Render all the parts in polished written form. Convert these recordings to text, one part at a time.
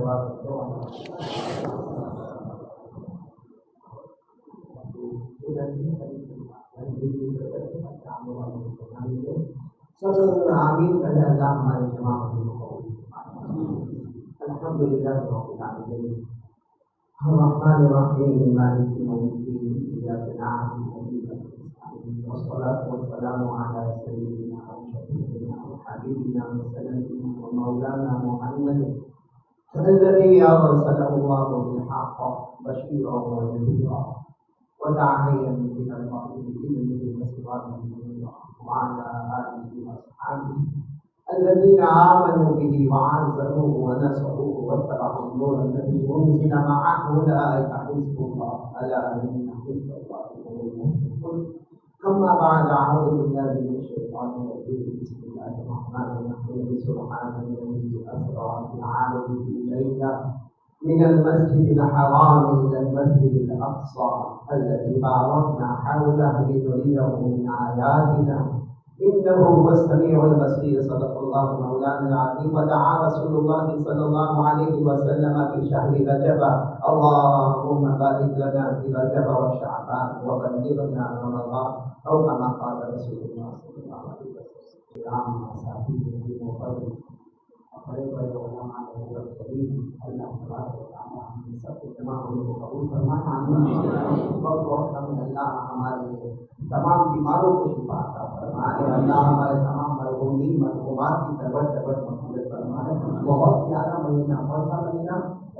سب آمین کہے اللہ ہمارے جماعت کو الحمدللہ رب العالمین الرحمن الرحیم مالک یوم الدین ایاک نعبد و ایاک نستعین والصلاة والسلام علی سیدنا وشفیعنا وحبیبنا وسندنا ومولانا محمد الذي أرسله الله بالحق بشيرا ونذيرا وداعيا إلى الله بإذنه وسراجا منيرا وعلى آله وأصحابه الذين آمنوا به وعزروه ونصروه واتبعوا النور الذي أنزل معه أولئك حزب الله ألا إن حزب الله هم المفلحون. أما بعد أعوذ بالله من الشيطان الرجيم بسم الله الرحمن الرحيم سبحان الذي أسرى بعبده ليلا من المسجد الحرام إلى المسجد الأقصى الذي باركنا حوله لنريه من آياتنا إنه هو السميع البصير. صدق الله مولانا العظيم. ودعا رسول الله صلى الله عليه وسلم في شهر رجب اللهم بارك لنا في رجب وشعبان وبلغنا رمضان أو كما قال رسول الله صلى الله عليه وسلم. عام صاحبه المفضل بڑے بڑے علماء شریف اللہ تبارک و تعالیٰ ہم سب کے تمام کو قبول فرمائے. بہت ہمیں اللہ ہمارے تمام بیماروں کو شفا عطا فرمائے. اللہ ہمارے تمام مرحومین مرحومات کی تبر مغفرت فرمائے. بہت پیارا مہینہ کون سا مہینہ؟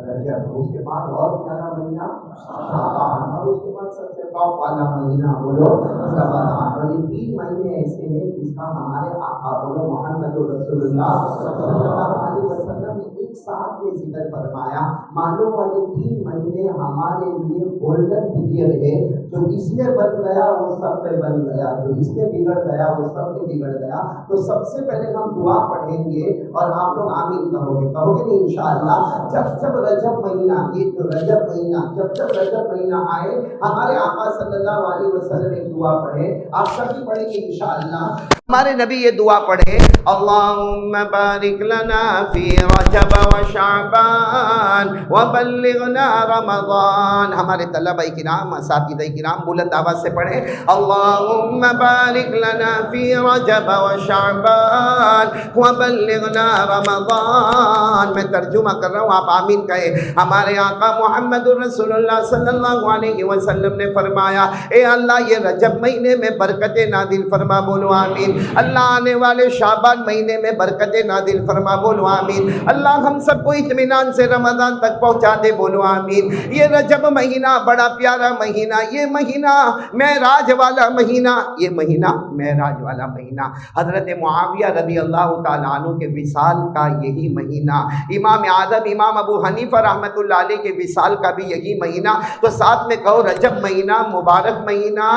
رجب. اس کے بعد اور پیارا مہینہ شعبان اور اس کے بعد سب سے ٹاپ والا مہینہ بولو رمضان. اور یہ 3 مہینے ایسے ہیں جس کا ہمارے آقا بولو محمد رسول اللہ صلی اللہ علیہ وسلم نے ایک ساتھ میں ذکر فرمایا. معلوم ہوا یہ 3 مہینے ہمارے لیے گولڈن پیریڈ ہے. جو اس میں بن گیا وہ سب پہ بن گیا, جو اس میں بگڑ گیا وہ سب پہ بگڑ گیا. تو سب سے پہلے ہم دعا پڑھیں گے اور آپ لوگ آمین کہو گے نہیں انشاءاللہ. جب رجب مہینہ, یہ جو رجب مہینہ, جب رجب مہینہ آئے ہمارے آقا صلی اللہ علیہ وسلم ایک دعا پڑھے. آپ سبھی پڑھیں گے انشاءاللہ. ہمارے نبی یہ دعا پڑھے اللہم بارک لنا فی رجب و شعبان وبلغنا رمضان. ہمارے طلبہ کرام اساتذہ کرام بلند آواز سے پڑھے اللہم بارک لنا فی رجب و شعبان وبلغنا رمضان. میں ترجمہ کر رہا ہوں, آپ آمین کہے. ہمارے آقا محمد رسول اللہ صلی اللہ علیہ وسلم نے فرمایا اے اللہ یہ رجب مہینے میں برکت نازل فرما, بولو آمین. اللہ آنے والے شعبان مہینے میں برکت نازل فرما, بولو آمین. اللہ ہم سب کو اطمینان سے رمضان تک پہنچا دے, بولو آمین. یہ رجب مہینہ بڑا پیارا مہینہ, یہ مہینہ معراج والا مہینہ, یہ مہینہ معراج والا مہینہ. حضرت معاویہ رضی اللہ تعالیٰ عنہ کے وصال کا یہی مہینہ, امام اعظم امام ابو حنیفہ رحمۃ اللہ علیہ کے وصال کا بھی یہی مہینہ. تو ساتھ میں کہو رجب مہینہ مبارک مہینہ,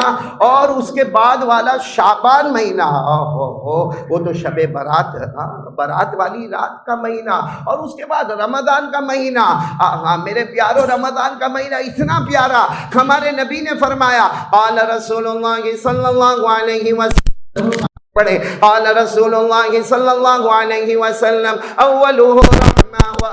اور اس کے بعد والا شعبان مہینہ وہ تو شب برات, برات والی رات کا مہینہ, اور اس کے بعد رمضان کا مہینہ. میرے پیارو رمضان کا مہینہ اتنا پیارا, ہمارے نبی نے فرمایا قال رسول اللہ صلی اللہ علیہ وسلم پڑھے قال رسول اللہ صلی اللہ علیہ وسلم اولہ رحمہ و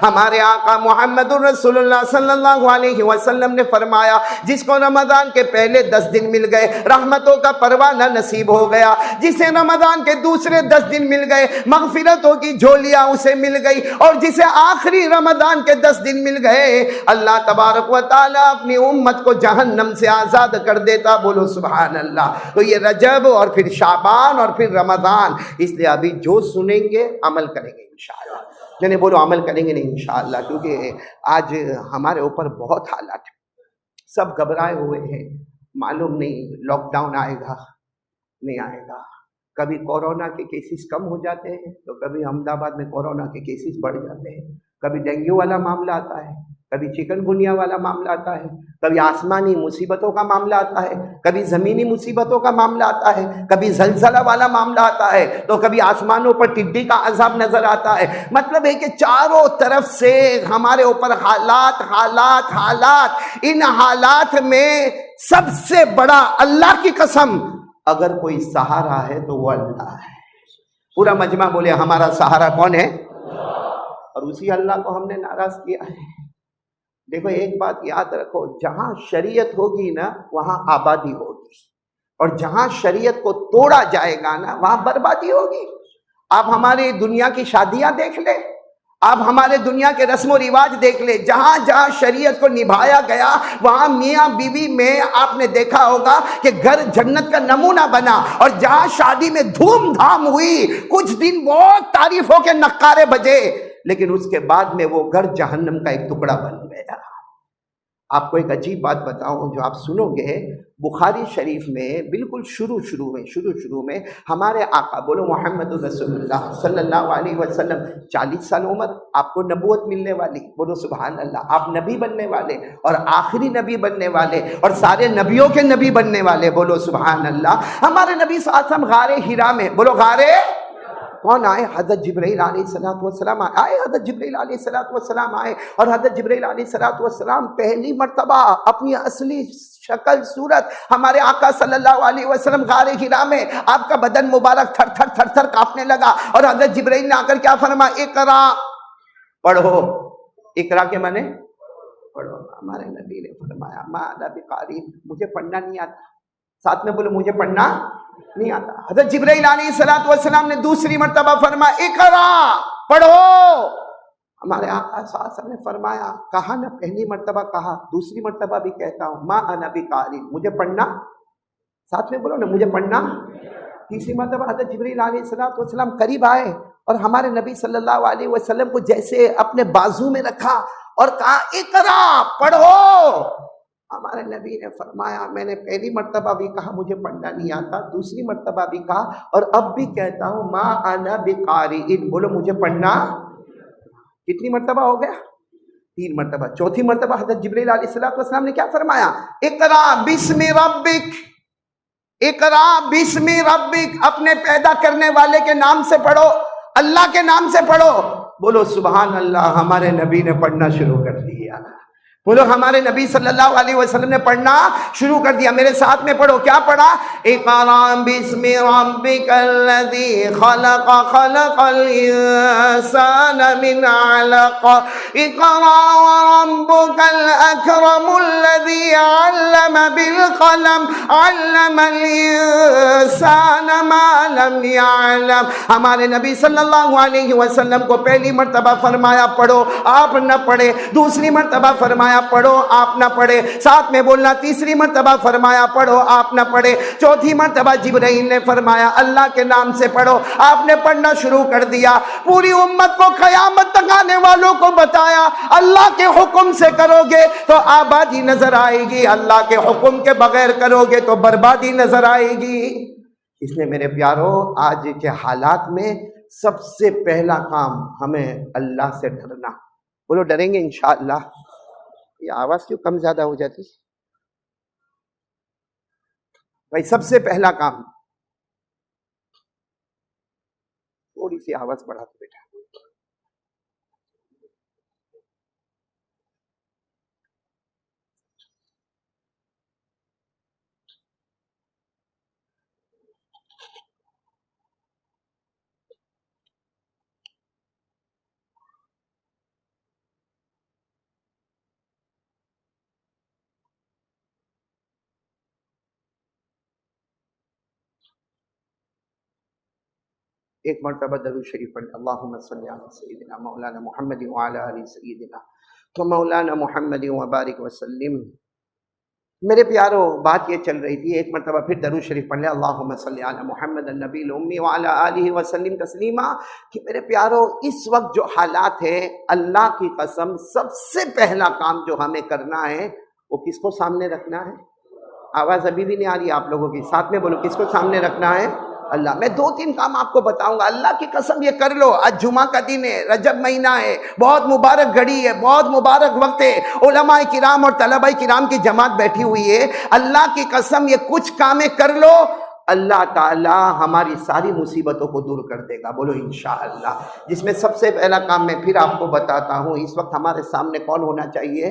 ہمارے آقا محمد رسول اللہ صلی اللہ علیہ وسلم نے فرمایا جس کو رمضان کے پہلے 10 دن مل گئے رحمتوں کا پروانہ نصیب ہو گیا, جسے رمضان کے دوسرے 10 دن مل گئے مغفرتوں کی جھولیاں اسے مل گئی, اور جسے آخری رمضان کے 10 دن مل گئے اللہ تبارک و تعالیٰ اپنی امت کو جہنم سے آزاد کر دیتا, بولو سبحان اللہ. تو یہ رجب اور پھر شعبان اور پھر رمضان, اس لیے ابھی جو سنیں گے عمل کریں گے انشاءاللہ. یعنی بولو عمل کریں گے نہیں انشاءاللہ, کیونکہ آج ہمارے اوپر بہت حالات ہیں, سب گھبرائے ہوئے ہیں. معلوم نہیں لاک ڈاؤن آئے گا نہیں آئے گا. کبھی کورونا کے کیسز کم ہو جاتے ہیں تو کبھی احمد آباد میں کورونا کے کیسز بڑھ جاتے ہیں. کبھی ڈینگیو والا معاملہ آتا ہے, کبھی چکن گنیا والا معاملہ آتا ہے, کبھی آسمانی مصیبتوں کا معاملہ آتا ہے, کبھی زمینی مصیبتوں کا معاملہ آتا ہے, کبھی زلزلہ والا معاملہ آتا ہے, تو کبھی آسمانوں پر ٹڈی کا عذاب نظر آتا ہے. مطلب ہے کہ چاروں طرف سے ہمارے اوپر حالات حالات حالات. ان حالات میں سب سے بڑا اللہ کی قسم اگر کوئی سہارا ہے تو وہ اللہ ہے. پورا مجمع بولے ہمارا سہارا کون ہے؟ اور اسی اللہ کو ہم نے ناراض کیا ہے۔ دیکھو ایک بات یاد رکھو، جہاں شریعت ہوگی نا وہاں آبادی ہوگی، اور جہاں شریعت کو توڑا جائے گا نا وہاں بربادی ہوگی۔ آپ ہماری دنیا کی شادیاں دیکھ لیں، آپ ہمارے دنیا کے رسم و رواج دیکھ لیں، جہاں جہاں شریعت کو نبھایا گیا وہاں میاں بیوی میں آپ نے دیکھا ہوگا کہ گھر جنت کا نمونہ بنا، اور جہاں شادی میں دھوم دھام ہوئی کچھ دن بہت تعریفوں کے نقارے بجے، لیکن اس کے بعد میں وہ گھر جہنم کا ایک ٹکڑا بن گیا۔ آپ کو ایک عجیب بات بتاؤں جو آپ سنو گے، بخاری شریف میں بالکل شروع میں ہمارے آقا، بولو محمد رسول اللہ صلی اللہ علیہ وسلم، 40 سال عمر، آپ کو نبوت ملنے والی، بولو سبحان اللہ، آپ نبی بننے والے اور آخری نبی بننے والے اور سارے نبیوں کے نبی بننے والے، بولو سبحان اللہ۔ ہمارے نبی صلی اللہ علیہ وسلم غار حرا میں، بولو غارے کون آئے؟ حضرت جبرائیل علیہ السلام آئے، حضرت جبرائیل علیہ السلام آئے، اور حضرت جبرائیل علیہ السلام پہلی مرتبہ اپنی اصلی شکل صورت ہمارے آقا صلی اللہ علیہ وسلم غار حرا میں، آپ کا بدن مبارک تھر تھر کانپنے لگا، اور حضرت جبرائیل نے آ کر کیا فرمایا؟ اقرا، پڑھو۔ اقرا کے معنی پڑھو۔ ہمارے نبی نے فرمایا ما انا بقاری، مجھے پڑھنا نہیں آتا، ساتھ میں بولو مجھے پڑھنا نہیں آتا۔ حضرت جبرائیل علیہ السلام نے دوسری مرتبہ فرمایا اقرا، پڑھو۔ ہمارے آقا صلی اللہ علیہ وسلم نے فرمایا، کہا نا، پہلی مرتبہ کہا، دوسری مرتبہ بھی کہتا ہوں ما انا بقاری، مجھے پڑھنا، ساتھ میں بولو نا مجھے پڑھنا۔ تیسری مرتبہ حضرت جبرائیل علیہ السلام قریب آئے اور ہمارے نبی صلی اللہ علیہ وسلم کو جیسے اپنے بازو میں رکھا اور کہا اقرا، پڑھو۔ ہمارے نبی نے فرمایا میں نے پہلی مرتبہ بھی کہا مجھے پڑھنا نہیں آتا، دوسری مرتبہ بھی کہا اور اب بھی کہتا ہوں ما انا بقاری، بولو مجھے پڑھنا۔ کتنی مرتبہ ہو گیا؟ 3 مرتبہ۔ چوتھی مرتبہ حضرت جبرائیل علیہ السلام نے کیا فرمایا؟ اقرا بسم ربک، اقرا بسم ربک، اپنے پیدا کرنے والے کے نام سے پڑھو، اللہ کے نام سے پڑھو۔ بولو سبحان اللہ، ہمارے نبی نے پڑھنا شروع کر دیا۔ بولو ہمارے نبی صلی اللہ علیہ وسلم نے پڑھنا شروع کر دیا۔ میرے ساتھ میں پڑھو، کیا پڑھا؟ اقرا بسم ربک الذی خلق، خلق الانسان من علق، اقرا وربک الاکرم الذی علم بالقلم، علم الانسان ما لم يعلم۔ ہمارے نبی صلی اللہ علیہ وسلم کو پہلی مرتبہ فرمایا پڑھو، آپ نہ پڑھے، دوسری مرتبہ فرمایا پڑھو، آپ نہ پڑھے، ساتھ میں بولنا، تیسری مرتبہ فرمایا پڑھو، آپ نہ پڑھے، چوتھی مرتبہ جبرائیل نے فرمایا اللہ کے نام سے پڑھو، آپ نے پڑھنا شروع کر دیا۔ پوری امت کو، قیامت تک آنے والوں کو بتایا اللہ کے حکم سے کرو گے تو آبادی نظر آئے گی، اللہ کے حکم کے بغیر کرو گے تو بربادی نظر آئے گی۔ اس لیے میرے پیارو، آج کے حالات میں سب سے پہلا کام ہمیں اللہ سے ڈرنا۔ بولو ڈریں گے انشاءاللہ۔ یہ آواز کیوں کم زیادہ ہو جاتی بھائی؟ سب سے پہلا کام، تھوڑی سی آواز بڑھا دو بیٹا۔ ایک مرتبہ درود شریف پڑھ، اللہم صلی علی سیدنا مولانا محمد وعلی آل سیدنا تو مولانا محمد وبارک وسلم۔ میرے پیارو، بات یہ چل رہی تھی، ایک مرتبہ پھر درود شریف پڑھ لیں، اللہم صلی علی محمد النبی الامی وعلی آلہ وسلم تسلیما۔ کہ میرے پیارو، اس وقت جو حالات ہیں، اللہ کی قسم سب سے پہلا کام جو ہمیں کرنا ہے وہ کس کو سامنے رکھنا ہے؟ آواز ابھی بھی نہیں آ رہی آپ لوگوں کی، ساتھ میں بولو، کس کو سامنے رکھنا ہے؟ اللہ۔ میں 2-3 کام آپ کو بتاؤں گا، اللہ کی قسم یہ کر لو۔ آج جمعہ کا دن ہے، رجب مہینہ ہے، بہت مبارک گھڑی ہے، بہت مبارک وقت ہے، علماء کرام اور طلباء کرام کی جماعت بیٹھی ہوئی ہے۔ اللہ کی قسم یہ کچھ کامیں کر لو، اللہ تعالی ہماری ساری مصیبتوں کو دور کر دے گا، بولو انشاءاللہ۔ جس میں سب سے پہلا کام میں پھر آپ کو بتاتا ہوں، اس وقت ہمارے سامنے کون ہونا چاہیے؟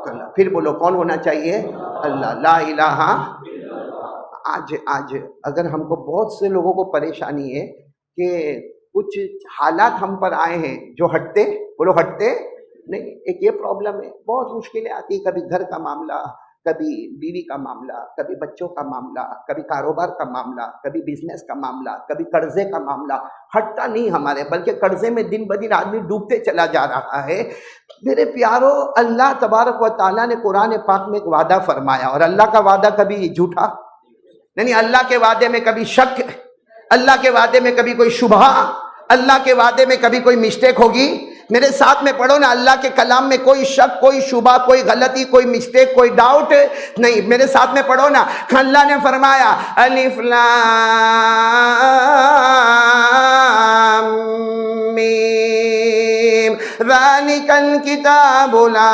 اللہ۔ پھر بولو کون ہونا چاہیے؟ اللہ، لا الہ۔ آج اگر ہم کو بہت سے لوگوں کو پریشانی ہے کہ کچھ حالات ہم پر آئے ہیں جو ہٹتے، بولو ہٹتے نہیں. ایک یہ پرابلم ہے، بہت مشکلیں آتی ہیں، کبھی گھر کا معاملہ، کبھی بیوی کا معاملہ، کبھی بچوں کا معاملہ، کبھی کاروبار کا معاملہ، کبھی بزنس کا معاملہ، کبھی قرضے کا معاملہ. ہٹتا نہیں ہمارے، بلکہ قرضے میں دن بدن آدمی ڈوبتے چلا جا رہا ہے. میرے پیارو، اللہ تبارک و تعالیٰ نے قرآن پاک میں ایک وعدہ فرمایا، اور اللہ کا وعدہ کبھی جھوٹا نہیں. اللہ کے وعدے میں کبھی شک، اللہ کے وعدے میں کبھی کوئی شبہ، اللہ کے وعدے میں کبھی کوئی مسٹیک ہوگی. میرے ساتھ میں پڑھو نا، اللہ کے کلام میں کوئی شک، کوئی شبہ، کوئی غلطی، کوئی مسٹیک، کوئی ڈاؤٹ نہیں. میرے ساتھ میں پڑھو نا، اللہ نے فرمایا الف لام میم ذالک الکتاب لا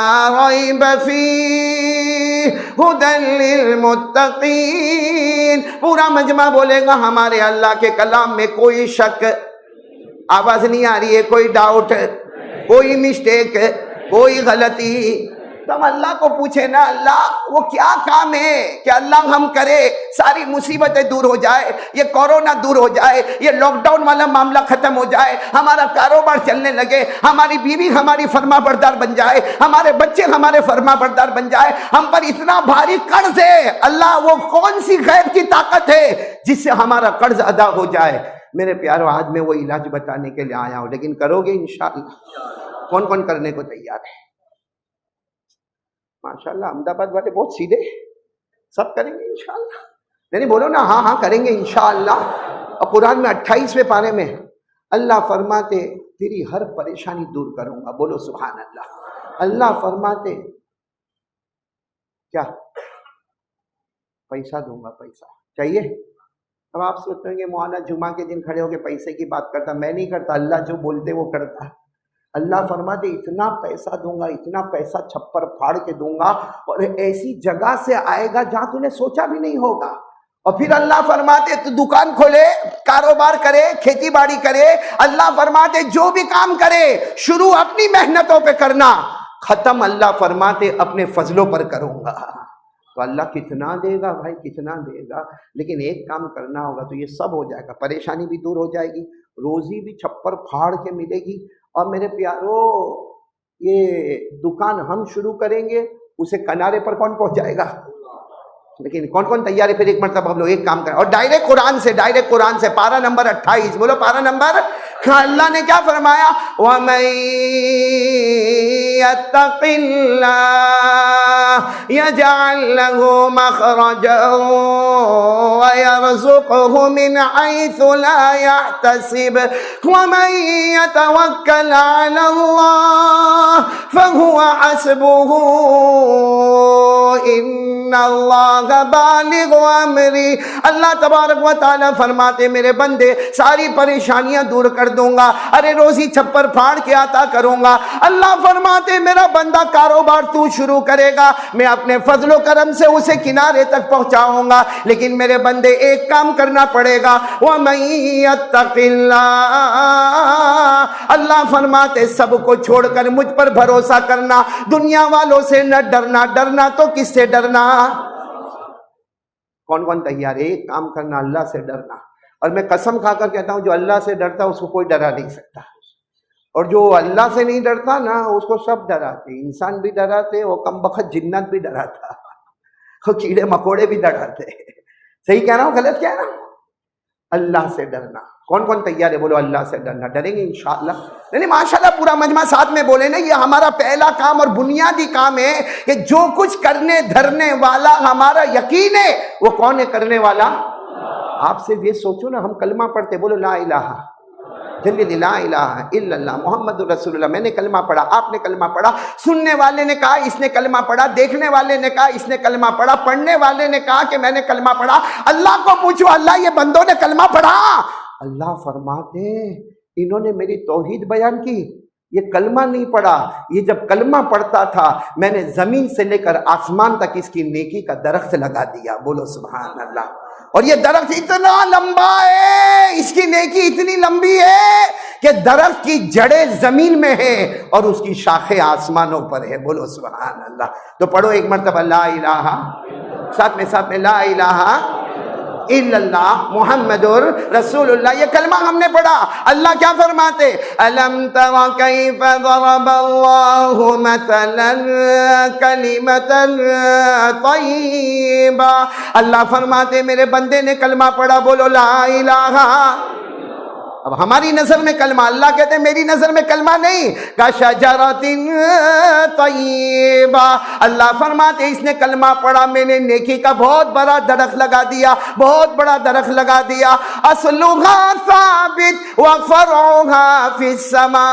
ریب فیہ ھدی للمتقین. پورا مجمع بولے گا ہمارے اللہ کے کلام میں کوئی شک، آواز نہیں آ رہی ہے، کوئی ڈاؤٹ، کوئی مسٹیک، کوئی غلطی. تو ہم اللہ کو پوچھیں نا، اللہ وہ کیا کام ہے کہ اللہ ہم کرے، ساری مصیبتیں دور ہو جائے، یہ کورونا دور ہو جائے، یہ لاک ڈاؤن والا معاملہ ختم ہو جائے، ہمارا کاروبار چلنے لگے، ہماری بیوی ہماری فرما بردار بن جائے، ہمارے بچے ہمارے فرما بردار بن جائے. ہم پر اتنا بھاری قرض ہے، اللہ وہ کون سی غیب کی طاقت ہے جس سے ہمارا قرض ادا ہو جائے. میرے پیارو، آج میں وہ علاج بتانے کے لیے آیا ہوں، لیکن کرو گے انشاءاللہ؟ کون کون کرنے کو تیار ہے؟ ماشاءاللہ، احمد آباد والے بہت سیدھے، سب کریں گے انشاءاللہ. نہیں بولو نا، ہاں ہاں کریں گے انشاءاللہ. اور قرآن میں 28ویں پارے میں اللہ فرماتے تیری ہر پریشانی دور کروں گا. بولو سبحان اللہ. اللہ فرماتے کیا؟ پیسہ دوں گا. پیسہ چاہیے؟ اب آپ سوچتے ہیں کہ مولانا جمعہ کے دن کھڑے ہو کے پیسے کی بات کرتا. میں نہیں کرتا، اللہ جو بولتے وہ کرتا. اللہ فرماتے اتنا پیسہ دوں گا، اتنا پیسہ چھپر پھاڑ کے دوں گا، اور ایسی جگہ سے آئے گا جہاں تو نے سوچا بھی نہیں ہوگا. اور پھر اللہ فرماتے تو دکان کھولے، کاروبار کرے، کھیتی باڑی کرے. اللہ فرماتے جو بھی کام کرے شروع اپنی محنتوں پہ کرنا، ختم اللہ فرماتے اپنے فضلوں پر کروں گا. تو اللہ کتنا دے گا بھائی، کتنا دے گا. لیکن ایک کام کرنا ہوگا تو یہ سب ہو جائے گا. پریشانی بھی دور ہو جائے گی، روزی بھی چھپر پھاڑ کے ملے گی. اور میرے پیارو، یہ دکان ہم شروع کریں گے، اسے کنارے پر کون پہنچائے گا؟ لیکن کون کون تیار ہے؟ پھر ایک مرتبہ ہم لوگ ایک کام کریں، اور ڈائریکٹ قرآن سے پارہ نمبر 28. بولو پارہ نمبر. اللہ نے کیا فرمایا؟ وَمَن يَتَّقِ اللَّهَ يَجْعَل لَّهُ مَخْرَجًا وَيَرْزُقْهُ مِنْ حَيْثُ لَا يَحْتَسِبُ وَمَن يَتَوَكَّلْ عَلَى اللَّهِ فَهُوَ حَسْبُهُ إِنَّ اللَّهَ بالغ أمري. اللہ تبارک و تعالیٰ فرماتے میرے بندے ساری پریشانیاں دور کر دوں گا، ارے روزی چھپر پھاڑ کے عطا کروں گا. اللہ فرماتے میرا بندہ کاروبار تو شروع کرے گا، میں اپنے فضل و کرم سے اسے کنارے تک پہنچاؤں گا. لیکن میرے بندے ایک کام کرنا پڑے گا، وَمَن يَتَّقِ اللَّهَ. اللہ فرماتے سب کو چھوڑ کر مجھ پر بھروسہ کرنا، دنیا والوں سے نہ ڈرنا. ڈرنا تو کس سے ڈرنا؟ کون کون تیار ہے؟ ایک کام کرنا، اللہ سے ڈرنا. اور میں قسم کھا کر کہتا ہوں جو اللہ سے ڈرتا اس کو کوئی ڈرا نہیں سکتا، اور جو اللہ سے نہیں ڈرتا نا اس کو سب ڈراتے. انسان بھی ڈراتے، وہ کم بخت جنت بھی ڈراتا، وہ کیڑے مکوڑے بھی ڈراتے. صحیح کہہ رہا ہوں غلط کہہ رہا ہوں؟ اللہ سے ڈرنا. کون کون تیار ہے؟ بولو اللہ سے ڈرنا. ڈریں گے انشاءاللہ؟ نہیں ماشاءاللہ پورا مجمع ساتھ میں بولے نا. یہ ہمارا پہلا کام اور بنیادی کام ہے کہ جو کچھ کرنے دھرنے والا ہمارا یقین ہے وہ کون ہے کرنے والا؟ آپ صرف یہ سوچو نا، ہم کلمہ پڑھتے، بولو لا الہ جل لا الہ الا اللہ محمد رسول اللہ. میں نے کلمہ پڑھا، آپ نے کلمہ پڑھا، سننے والے نے کہا اس نے کلمہ پڑھا، دیکھنے والے نے کہا اس نے کلمہ پڑھا، پڑھنے والے نے کہا کہ میں نے کلمہ پڑھا. اللہ کو پوچھو اللہ یہ بندوں نے کلمہ پڑھا؟ اللہ فرماتے انہوں نے میری توحید بیان کی، یہ کلمہ نہیں پڑھا. یہ جب کلمہ پڑھتا تھا میں نے زمین سے لے کر آسمان تک اس کی نیکی کا درخت لگا دیا. بولو سبحان اللہ. اور یہ درخت اتنا لمبا ہے، اس کی نیکی اتنی لمبی ہے کہ درخت کی جڑیں زمین میں ہیں اور اس کی شاخیں آسمانوں پر ہے. بولو سبحان اللہ. تو پڑھو ایک مرتبہ لا الہ، ساتھ میں لا الہ. الا اللہ محمد رسول اللہ. یہ کلمہ ہم نے پڑھا. اللہ کیا فرماتے؟ الم تر کیف ضرب اللہ مثلا کلمۃ طیبہ. اللہ فرماتے میرے بندے نے کلمہ پڑھا, بولو لا الہ. اب ہماری نظر میں کلمہ, اللہ کہتے ہیں میری نظر میں کلمہ نہیں, کشجرۃ طیبہ. اللہ فرماتے اس نے کلمہ پڑھا, میں نے نیکی کا بہت بڑا درخت لگا دیا, بہت بڑا درخت لگا دیا. اصلها ثابت وفرعها فی السماء.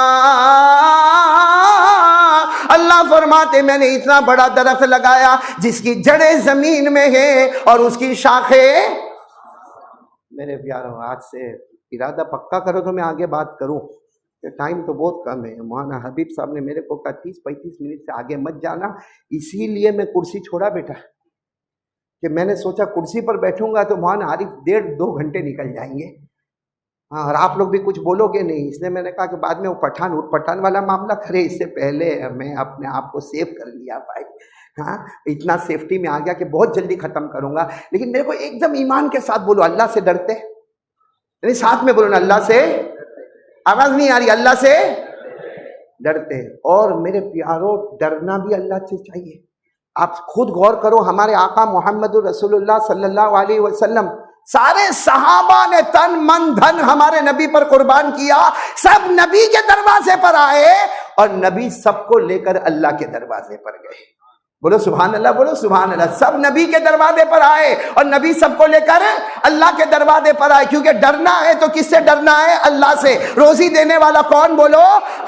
اللہ فرماتے میں نے اتنا بڑا درخت لگایا جس کی جڑیں زمین میں ہیں اور اس کی شاخیں. میرے پیاروں, آج سے ارادہ پکا کرو تو میں آگے بات کروں, ٹائم تو بہت کم ہے. مولانا حبیب صاحب نے میرے کو کہا 30-35 منٹ سے آگے مت جانا, اسی لیے میں کرسی چھوڑا بیٹا, کہ میں نے سوچا کرسی پر بیٹھوں گا تو مولانا عارف 1.5-2 گھنٹے نکل جائیں گے. ہاں, اور آپ لوگ بھی کچھ بولو گے نہیں, اس لیے میں نے کہا کہ بعد میں وہ پٹھان والا معاملہ کرے, اس سے پہلے میں اپنے آپ کو سیو کر لیا بھائی. ہاں, اتنا سیفٹی میں آ گیا کہ بہت جلدی ختم کروں گا. لیکن میرے کو ایک دم ایمان کے ساتھ بولو, اللہ سے ڈرتے؟ یعنی ساتھ میں بولو نا, اللہ سے, آواز نہیں آ رہی, اللہ سے ڈرتے. اور میرے پیاروں, ڈرنا بھی اللہ سے چاہیے. آپ خود غور کرو, ہمارے آقا محمد رسول اللہ صلی اللہ علیہ وسلم, سارے صحابہ نے تن من دھن ہمارے نبی پر قربان کیا, سب نبی کے دروازے پر آئے اور نبی سب کو لے کر اللہ کے دروازے پر گئے. بولو سبحان اللہ, بولو سبحان اللہ. سب نبی کے دروازے پر آئے اور نبی سب کو لے کر اللہ کے دروازے پر آئے, کیونکہ ڈرنا ہے تو کس سے ڈرنا ہے؟ اللہ سے. روزی دینے والا کون؟ بولو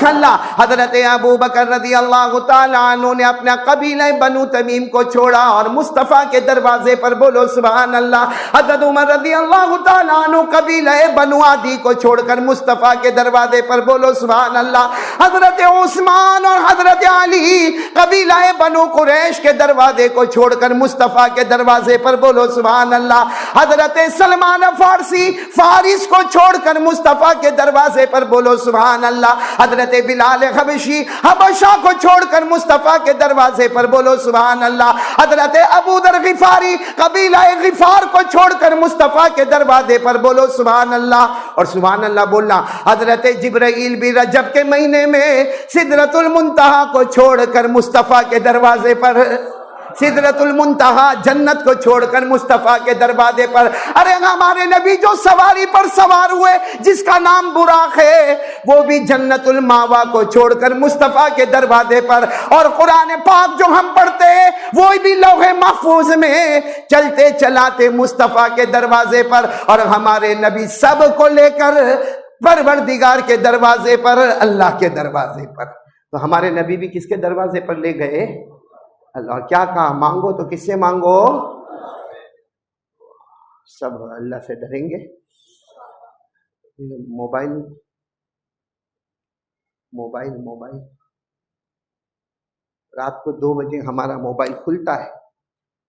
اللہ. حضرت ابو بکر رضی اللہ تعالیٰ عنہ نے اپنا قبیلہ بنو تمیم کو چھوڑا اور مصطفیٰ کے دروازے پر, بولو سبحان اللہ. حضرت عمر رضی اللہ تعالیٰ عنہ قبیلہ بنو عدی کو چھوڑ کر مصطفیٰ کے دروازے پر, بولو سبحان اللہ. حضرت عثمان اور حضرت علی قبیلہ بنو قریش کے دروازے کو چھوڑ کر مصطفیٰ کے دروازے پر, بولو سبحان اللہ. حضرت سلمان فارسی فارس کو چھوڑ کر مصطفیٰ کے دروازے پر, بولو سبحان اللہ. حضرت بلال حبشی حبشہ کو چھوڑ کر مصطفیٰ کے دروازے پر, بولو سبحان اللہ. حضرت ابو ذر غفاری قبیلہ غفار کو چھوڑ کر مصطفیٰ کے دروازے پر, بولو سبحان اللہ. اور سبحان اللہ بولنا. حضرت جبرائیل بھی رجب کے مہینے میں سدرۃ المنتہا کو چھوڑ کر مصطفیٰ کے دروازے پر, سدرۃ المنتہا جنت کو چھوڑ کر مصطفیٰ کے دروازے پر. ارے ہمارے نبی جو سواری پر سوار ہوئے جس کا نام براق ہے, وہ بھی جنت الماوا کو چھوڑ کر مصطفیٰ کے دروازے پر. اور قرآن پاک جو ہم پڑھتے ہیں وہ بھی لوح محفوظ میں چلتے چلاتے مصطفیٰ کے دروازے پر. اور ہمارے نبی سب کو لے کر پروردگار کے دروازے پر, اللہ کے دروازے پر. تو ہمارے نبی بھی کس کے دروازے پر لے گئے؟ اللہ. کیا کہا؟ مانگو تو کس سے مانگو؟ سب اللہ سے ڈریں گے. موبائل موبائل موبائل رات کو 2 بجے ہمارا موبائل کھلتا ہے,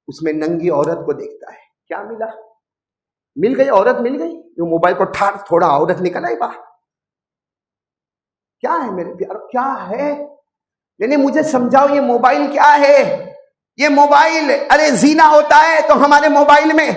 اس میں ننگی عورت کو دیکھتا ہے. کیا ملا؟ مل گئی عورت, مل گئی. جو موبائل کو تھوڑا عورت نکل آئی باہر. کیا ہے میرے پیارو, کیا ہے؟ یعنی مجھے سمجھاؤ یہ موبائل کیا ہے؟ یہ موبائل, ارے زینا ہوتا ہے تو ہمارے موبائل میں,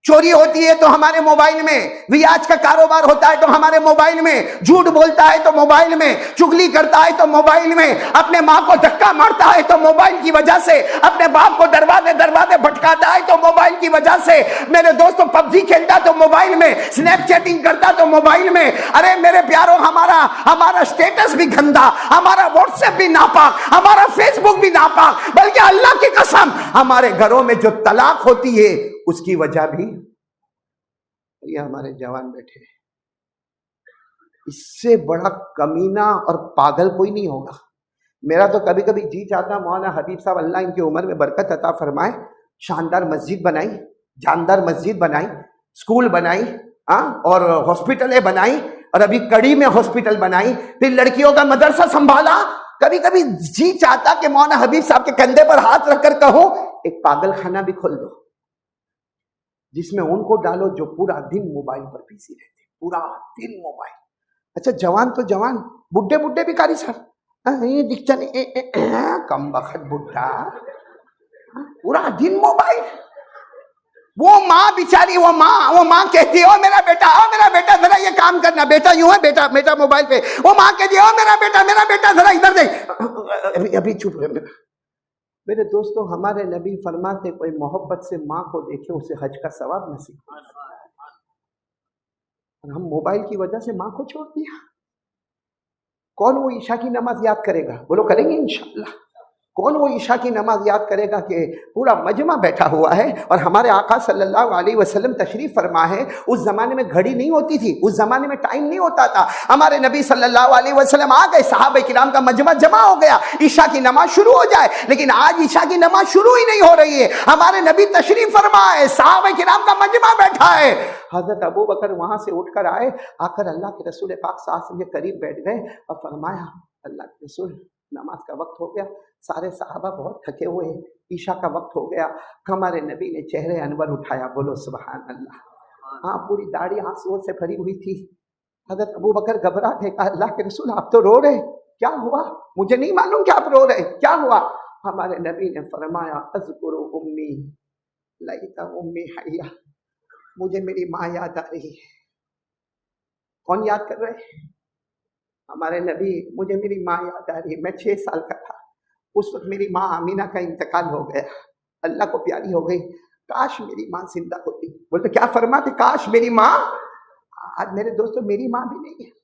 چوری ہوتی ہے تو ہمارے موبائل میں, ریاض کا کاروبار ہوتا ہے تو ہمارے موبائل میں, جھوٹ بولتا ہے تو موبائل میں, چگلی کرتا ہے تو موبائل میں, اپنے ماں کو دھکا مارتا ہے تو موبائل کی وجہ سے, اپنے باپ کو دروازے بھٹکاتا ہے تو موبائل کی وجہ سے, میرے دوستوں پب جی کھیلتا تو موبائل میں, سنیپ چیٹنگ کرتا تو موبائل میں. ارے میرے پیاروں, ہمارا اسٹیٹس بھی گندا, ہمارا واٹس ایپ بھی ناپاک, ہمارا فیس بک بھی ناپاک, بلکہ اللہ کی قسم ہمارے گھروں میں جو طلاق ہوتی ہے اس کی وجہ بھی یہ ہمارے جوان بیٹھے. اس سے بڑا کمینہ اور پاگل کوئی نہیں ہوگا. میرا تو کبھی کبھی جی چاہتا, مولانا حبیب صاحب اللہ ان کی عمر میں برکت عطا فرمائے, شاندار مسجد بنائی, جاندار مسجد بنائی, اسکول بنائی, اور ہاسپٹلیں بنائی, اور ابھی کڑی میں ہاسپٹل بنائی, پھر لڑکیوں کا مدرسہ سنبھالا. کبھی کبھی جی چاہتا کہ مولانا حبیب صاحب کے کندھے پر ہاتھ رکھ کر کہو ایک پاگل خانہ بھی کھول دو, جس میں ان کو ڈالو جو پورا دن موبائل پر بزی رہتے, پورا دن موبائل. اچھا جوان تو جوان, بڈھے بھی کاری صاحب یہ دکھتا نہیں, کم بخت بڈھا, پورا دن موبائل. وہ ماں بیچاری، وہ ماں کہتی ہے او میرا بیٹا ذرا یہ کام کرنا، بیٹا یوں ہے، بیٹا موبائل پہ، وہ ماں کہتی ہے او میرا بیٹا ذرا ادھر دیکھ، ابھی چپ رہے۔ میرے دوستوں، ہمارے نبی فرماتے کوئی محبت سے ماں کو دیکھے اسے حج کا ثواب نصیب ہو، اور ہم موبائل کی وجہ سے ماں کو چھوڑ دیا۔ کون وہ عشاء کی نماز یاد کرے گا؟ بولو کریں گے انشاءاللہ۔ کون وہ عشاء کی نماز یاد کرے گا کہ پورا مجمع بیٹھا ہوا ہے اور ہمارے آقا صلی اللہ علیہ وسلم تشریف فرما ہے؟ اس زمانے میں گھڑی نہیں ہوتی تھی، اس زمانے میں ٹائم نہیں ہوتا تھا۔ ہمارے نبی صلی اللہ علیہ وسلم آ گئے، صحابہ کرام کا مجمع جمع ہو گیا، عشاء کی نماز شروع ہو جائے، لیکن آج عشاء کی نماز شروع ہی نہیں ہو رہی ہے۔ ہمارے نبی تشریف فرما ہے، صحابہ کرام کا مجمع بیٹھا ہے۔ حضرت ابو بکر وہاں سے اٹھ کر آئے، آ کر اللہ کے رسول پاک صلی اللہ علیہ وسلم کے قریب بیٹھ گئے اور فرمایا اللہ کے رسول نماز کا وقت ہو گیا، سارے صحابہ بہت تھکے ہوئے ہیں، عشاء کا وقت ہو گیا۔ ہمارے نبی نے چہرے انور اٹھایا، بولو سبحان اللہ۔ ہاں، پوری داڑھی آنسوؤں سے بھری ہوئی تھی۔ حضرت ابو بکر گھبرا گئے، کہا اللہ کے رسول آپ تو رو رہے، کیا ہوا؟ مجھے نہیں معلوم کہ آپ رو رہے، کیا ہوا؟ ہمارے نبی نے فرمایا اذکر امی لیت امی حیہ، مجھے میری ماں یاد آ رہی ہے۔ کون یاد کر رہے؟ ہمارے نبی، مجھے میری ماں یاد آ رہی ہے، میں 6 سال کا تھا، اس وقت میری ماں آمینہ کا انتقال ہو گیا، اللہ کو پیاری ہو گئی، کاش میری ماں زندہ ہوتی۔ بولتے کیا فرماتے؟ کاش میری ماں۔ آج میرے دوستوں میری ماں بھی نہیں ہے،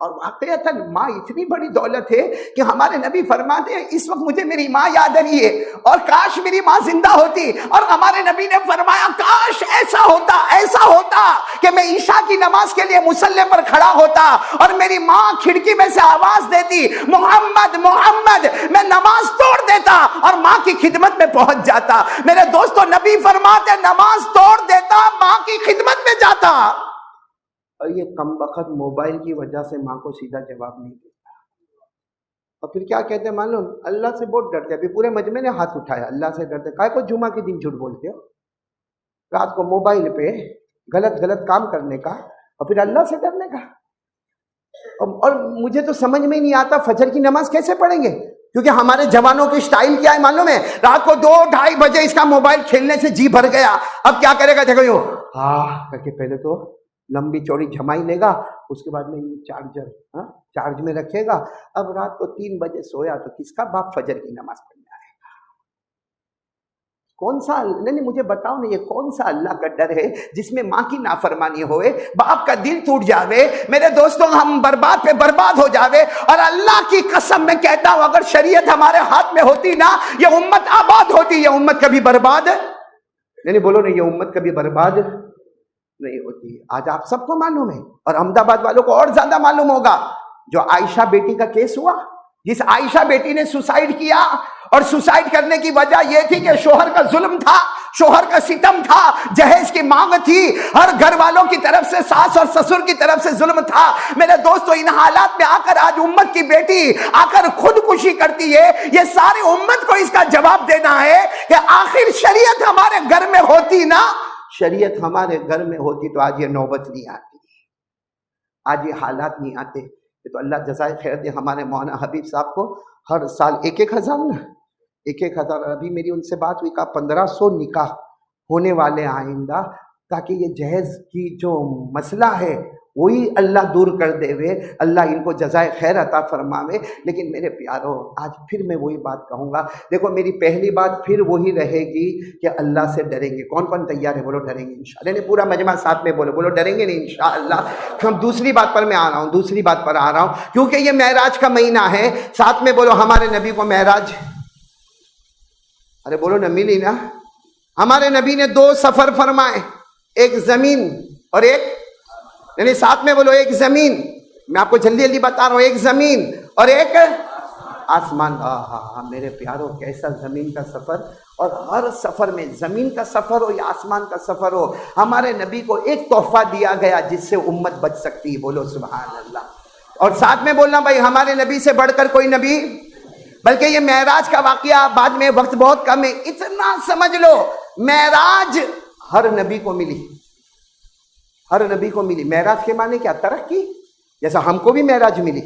اور واقعتاً ماں اتنی بڑی دولت ہے کہ ہمارے نبی فرماتے ہیں اس وقت مجھے میری ماں یاد آ رہی ہے اور کاش میری ماں زندہ ہوتی۔ اور ہمارے نبی نے فرمایا کاش ایسا ہوتا کہ میں عشاء کی نماز کے لیے مصلی پر کھڑا ہوتا اور میری ماں کھڑکی میں سے آواز دیتی محمد محمد، میں نماز توڑ دیتا اور ماں کی خدمت میں پہنچ جاتا۔ میرے دوستو، نبی فرماتے نماز توڑ دیتا، ماں کی خدمت میں جاتا۔ اور یہ کم وقت موبائل کی وجہ سے ماں کو سیدھا جواب نہیں دیتا، اور پھر کیا کہتے ہیں معلوم؟ اللہ سے بہت ڈرتے۔ ابھی پورے مجمع نے ہاتھ اٹھایا، اللہ سے ڈرتے۔ کائے کو جمعہ کے دن جھوٹ بولتے ہو؟ رات کو موبائل پہ غلط کام کرنے کا اور پھر اللہ سے ڈرنے کا۔ اور مجھے تو سمجھ میں ہی نہیں آتا فجر کی نماز کیسے پڑھیں گے، کیونکہ ہمارے جوانوں کی سٹائل کیا ہے معلوم ہے؟ رات کو 2-2:30 بجے اس کا موبائل کھیلنے سے جی بھر گیا، اب کیا کرے گا؟ دیکھو یوں کر کے پہلے تو لمبی چوڑی جھمائی لے گا، اس کے بعد میں چارج میں رکھے گا۔ اب رات کو 3 بجے سویا تو کس کا باپ فجر کی نماز پڑھنے آئے گا؟ کون سا؟ نہیں مجھے بتاؤ نا، یہ کون سا اللہ کا ڈر ہے جس میں ماں کی نافرمانی ہوئے، باپ کا دل ٹوٹ جاوے؟ میرے دوستوں، ہم برباد پہ برباد ہو جاوے۔ اور اللہ کی قسم میں کہتا ہوں اگر شریعت ہمارے ہاتھ میں ہوتی نا، یہ امت آباد ہوتی، یہ امت کبھی برباد نہیں بولو نا، یہ امت کبھی برباد نہیں ہوتی۔ آج آپ سب کو معلوم ہے، اور احمد آباد والوں کو اور زیادہ معلوم ہوگا، جو عائشہ بیٹی کا کیس ہوا، جس عائشہ بیٹی نے سوسائیڈ کیا، اور سوسائیڈ کرنے کی وجہ یہ تھی کہ شوہر کا ظلم تھا، شوہر کا ستم تھا، جہیز کی مانگ تھی، ہر گھر والوں کی طرف سے، ساس اور سسر کی طرف سے ظلم تھا۔ میرے دوستو، ان حالات میں آ کر آج امت کی بیٹی آ کر خودکشی کرتی ہے۔ یہ ساری امت کو اس کا جواب دینا ہے کہ آخر شریعت ہمارے گھر میں ہوتی نا، شریعت ہمارے گھر میں ہوتی تو آج یہ نوبت نہیں آتی، آج یہ حالات نہیں آتے۔ یہ تو اللہ جزائے خیر دے ہمارے مولانا حبیب صاحب کو ہر سال 1,000 ابھی میری ان سے بات ہوئی، کہا 1500 نکاح ہونے والے ہیں آئندہ، تاکہ یہ جہیز کی جو مسئلہ ہے وہی اللہ دور کر دے وے، اللہ ان کو جزائے خیر عطا فرماوے۔ لیکن میرے پیارو، آج پھر میں وہی بات کہوں گا، دیکھو میری پہلی بات پھر وہی رہے گی کہ اللہ سے ڈریں گے۔ کون کون تیار ہے؟ بولو ڈریں گے انشاءاللہ۔ نہیں پورا مجمع ساتھ میں بولو ڈریں گے نہیں انشاءاللہ۔ ہم دوسری بات پر میں آ رہا ہوں، کیونکہ یہ معراج کا مہینہ ہے، ساتھ میں بولو ہمارے نبی کو معراج، ارے بولو نہ ملی نا۔ ہمارے نبی نے 2 سفر فرمائے، ایک زمین اور ایک، یعنی ساتھ میں بولو ایک زمین، میں آپ کو جلدی بتا رہا ہوں، ایک زمین اور ایک آسمان۔ میرے پیاروں، کیسا زمین کا سفر! اور ہر سفر میں، زمین کا سفر ہو یا آسمان کا سفر ہو، ہمارے نبی کو ایک تحفہ دیا گیا جس سے امت بچ سکتی ہے، بولو سبحان اللہ۔ اور ساتھ میں بولنا بھائی، ہمارے نبی سے بڑھ کر کوئی نبی، بلکہ یہ معراج کا واقعہ بعد میں، وقت بہت کم ہے، اتنا سمجھ لو معراج ہر نبی کو ملی، ہر نبی کو ملی۔ معراج کے معنی کیا؟ ترقی، جیسا ہم کو بھی معراج ملی،